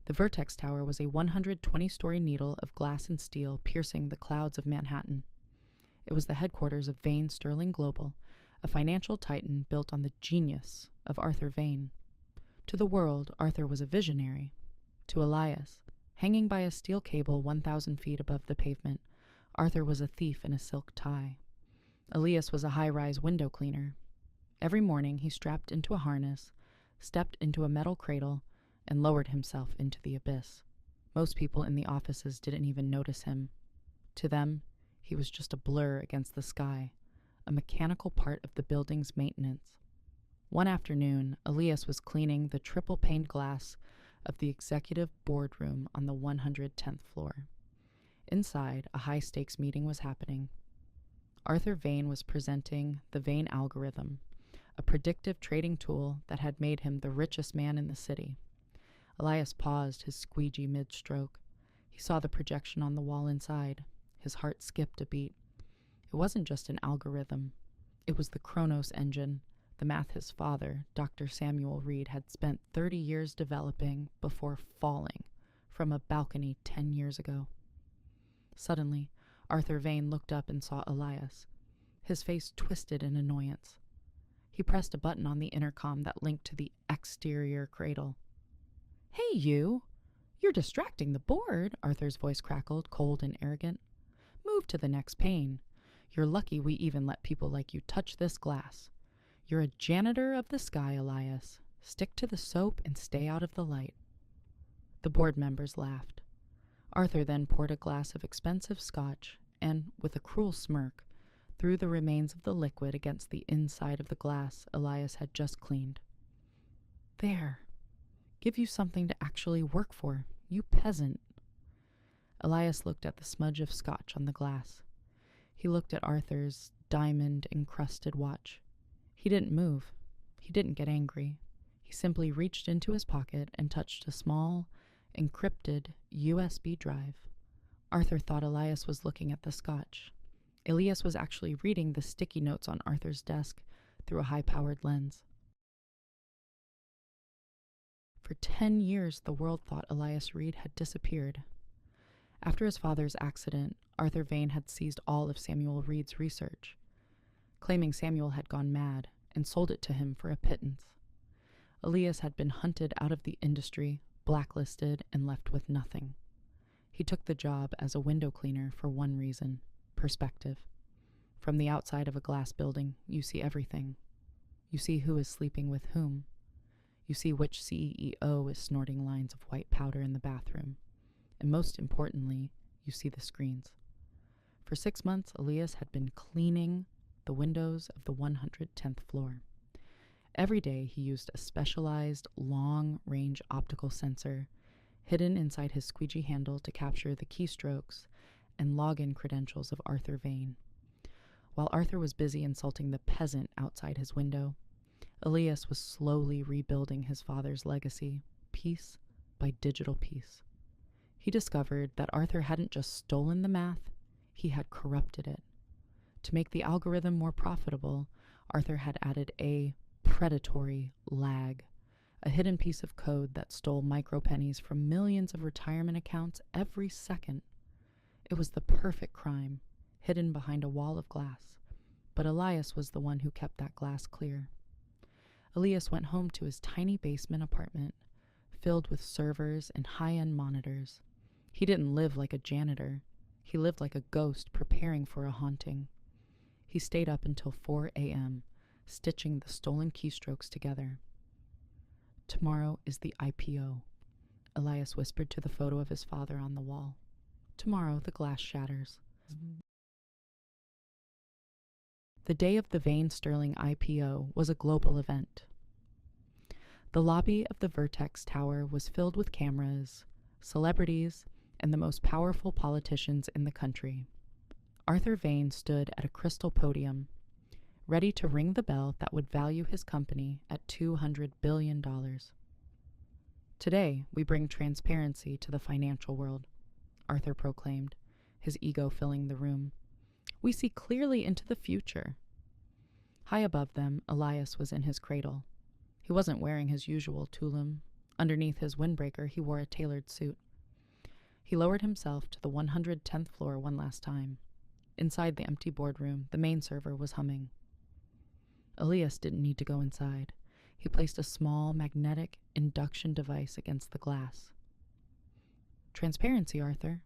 The Vertex Tower was a 120-story needle of glass and steel piercing the clouds of Manhattan. It was the headquarters of Vane Sterling Global, a financial titan built on the genius of Arthur Vane. To the world, Arthur was a visionary. To Elias, hanging by a steel cable 1,000 feet above the pavement, Arthur was a thief in a silk tie. Elias was a high-rise window cleaner. Every morning he strapped into a harness, stepped into a metal cradle, and lowered himself into the abyss. Most people in the offices didn't even notice him. To them, he was just a blur against the sky, a mechanical part of the building's maintenance. One afternoon, Elias was cleaning the triple-paned glass of the executive boardroom on the 110th floor. Inside, a high-stakes meeting was happening. Arthur Vane was presenting the Vane algorithm, a predictive trading tool that had made him the richest man in the city. Elias paused his squeegee mid-stroke. He saw the projection on the wall inside. His heart skipped a beat. It wasn't just an algorithm. It was the Chronos engine, the math his father, Dr. Samuel Reed, had spent 30 years developing before falling from a balcony 10 years ago. Suddenly, Arthur Vane looked up and saw Elias. His face twisted in annoyance. He pressed a button on the intercom that linked to the exterior cradle. "Hey, you! You're distracting the board," Arthur's voice crackled, cold and arrogant. "Move to the next pane. You're lucky we even let people like you touch this glass. You're a janitor of the sky, Elias. Stick to the soap and stay out of the light." The board members laughed. Arthur then poured a glass of expensive scotch and, with a cruel smirk, threw the remains of the liquid against the inside of the glass Elias had just cleaned. "There. Give you something to actually work for, you peasant." Elias looked at the smudge of scotch on the glass. He looked at Arthur's diamond-encrusted watch. He didn't move. He didn't get angry. He simply reached into his pocket and touched a small, encrypted USB drive. Arthur thought Elias was looking at the scotch. Elias was actually reading the sticky notes on Arthur's desk through a high-powered lens. For 10 years, the world thought Elias Reed had disappeared. After his father's accident, Arthur Vane had seized all of Samuel Reed's research, claiming Samuel had gone mad, and sold it to him for a pittance. Elias had been hunted out of the industry, blacklisted, and left with nothing. He took the job as a window cleaner for one reason: perspective. From the outside of a glass building, you see everything. You see who is sleeping with whom. You see which CEO is snorting lines of white powder in the bathroom. And most importantly, you see the screens. For 6 months, Elias had been cleaning the windows of the 110th floor. Every day, he used a specialized long-range optical sensor hidden inside his squeegee handle to capture the keystrokes and login credentials of Arthur Vane. While Arthur was busy insulting the peasant outside his window, Elias was slowly rebuilding his father's legacy, piece by digital piece. He discovered that Arthur hadn't just stolen the math, he had corrupted it. To make the algorithm more profitable, Arthur had added a predatory lag, a hidden piece of code that stole micropennies from millions of retirement accounts every second. It was the perfect crime, hidden behind a wall of glass, but Elias was the one who kept that glass clear. Elias went home to his tiny basement apartment, filled with servers and high-end monitors. He didn't live like a janitor. He lived like a ghost preparing for a haunting. He stayed up until 4 a.m., stitching the stolen keystrokes together. "Tomorrow is the IPO," Elias whispered to the photo of his father on the wall. "Tomorrow the glass shatters." The day of the Vane Sterling IPO was a global event. The lobby of the Vertex Tower was filled with cameras, celebrities, and the most powerful politicians in the country. Arthur Vane stood at a crystal podium, ready to ring the bell that would value his company at $200 billion. "Today, we bring transparency to the financial world," Arthur proclaimed, his ego filling the room. "We see clearly into the future." High above them, Elias was in his cradle. He wasn't wearing his usual tulum. Underneath his windbreaker, he wore a tailored suit. He lowered himself to the 110th floor one last time. Inside the empty boardroom, the main server was humming. Elias didn't need to go inside. He placed a small magnetic induction device against the glass. "Transparency, Arthur,"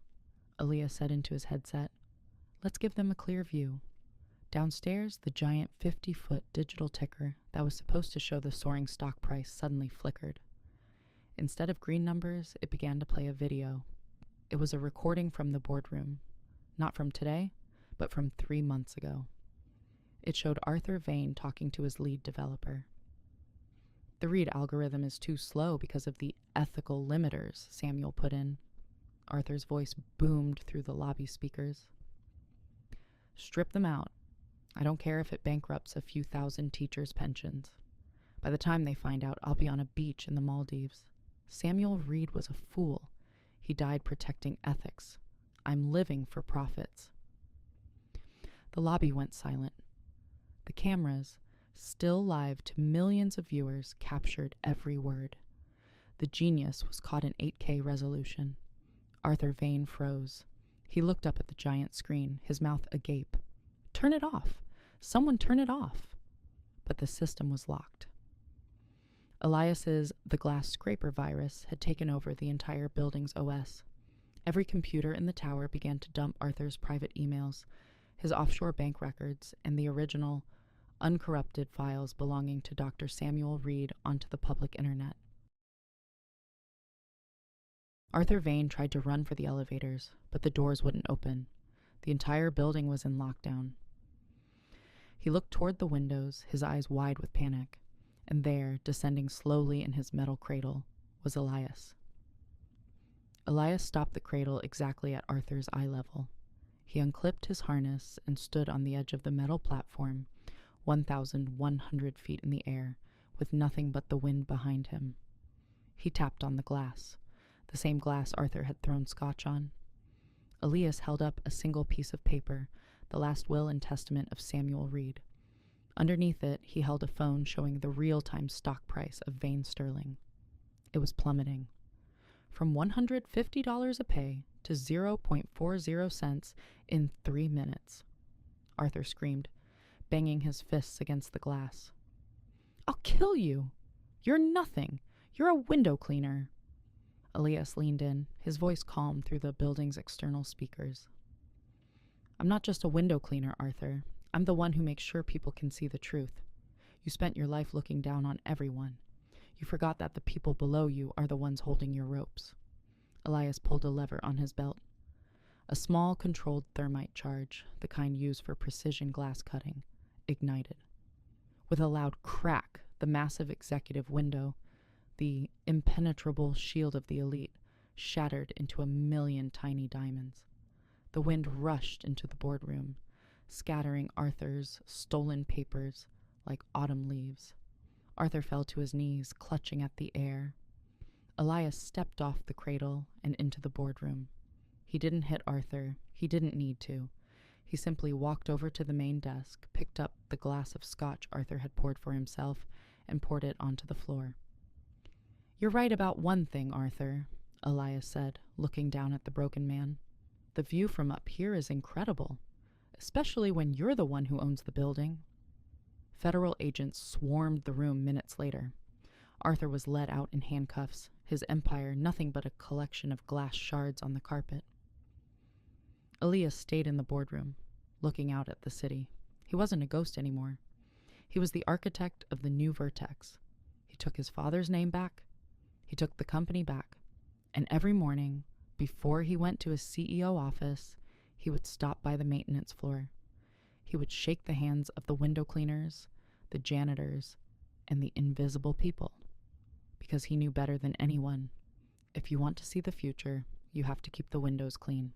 Elias said into his headset. "Let's give them a clear view." Downstairs, the giant 50-foot digital ticker that was supposed to show the soaring stock price suddenly flickered. Instead of green numbers, it began to play a video. It was a recording from the boardroom. Not from today, but from 3 months ago. It showed Arthur Vane talking to his lead developer. "The Reed algorithm is too slow because of the ethical limiters," Samuel put in. Arthur's voice boomed through the lobby speakers. "Strip them out. I don't care if it bankrupts a few thousand teachers' pensions. By the time they find out, I'll be on a beach in the Maldives. Samuel Reed was a fool. He died protecting ethics. I'm living for profits." The lobby went silent. The cameras, still live to millions of viewers, captured every word. The genius was caught in 8K resolution. Arthur Vane froze. He looked up at the giant screen, his mouth agape. "Turn it off! Someone turn it off!" But the system was locked. Elias's The Glass Scraper virus had taken over the entire building's OS. Every computer in the tower began to dump Arthur's private emails, his offshore bank records, and the original, uncorrupted files belonging to Dr. Samuel Reed onto the public internet. Arthur Vane tried to run for the elevators, but the doors wouldn't open. The entire building was in lockdown. He looked toward the windows, his eyes wide with panic, and there, descending slowly in his metal cradle, was Elias. Elias stopped the cradle exactly at Arthur's eye level. He unclipped his harness and stood on the edge of the metal platform, 1,100 feet in the air, with nothing but the wind behind him. He tapped on the glass, the same glass Arthur had thrown scotch on. Elias held up a single piece of paper, the last will and testament of Samuel Reed. Underneath it, he held a phone showing the real-time stock price of Vane sterling. It was plummeting. From $150 a pay to 0.40 cents in 3 minutes. Arthur screamed, banging his fists against the glass. "I'll kill you! You're nothing! You're a window cleaner!" Elias leaned in, his voice calm through the building's external speakers. "I'm not just a window cleaner, Arthur. I'm the one who makes sure people can see the truth. You spent your life looking down on everyone. You forgot that the people below you are the ones holding your ropes." Elias pulled a lever on his belt. A small, controlled thermite charge, the kind used for precision glass cutting, ignited. With a loud crack, the massive executive window, the impenetrable shield of the elite, shattered into 1,000,000 tiny diamonds. The wind rushed into the boardroom, scattering Arthur's stolen papers like autumn leaves. Arthur fell to his knees, clutching at the air. Elias stepped off the cradle and into the boardroom. He didn't hit Arthur. He didn't need to. He simply walked over to the main desk, picked up the glass of scotch Arthur had poured for himself, and poured it onto the floor. "You're right about one thing, Arthur," Elias said, looking down at the broken man. "The view from up here is incredible, especially when you're the one who owns the building." Federal agents swarmed the room minutes later. Arthur was led out in handcuffs, his empire nothing but a collection of glass shards on the carpet. Elias stayed in the boardroom, looking out at the city. He wasn't a ghost anymore. He was the architect of the new Vertex. He took his father's name back. He took the company back. And every morning, before he went to his CEO office, he would stop by the maintenance floor. He would shake the hands of the window cleaners, the janitors, and the invisible people. Because he knew better than anyone, if you want to see the future, you have to keep the windows clean.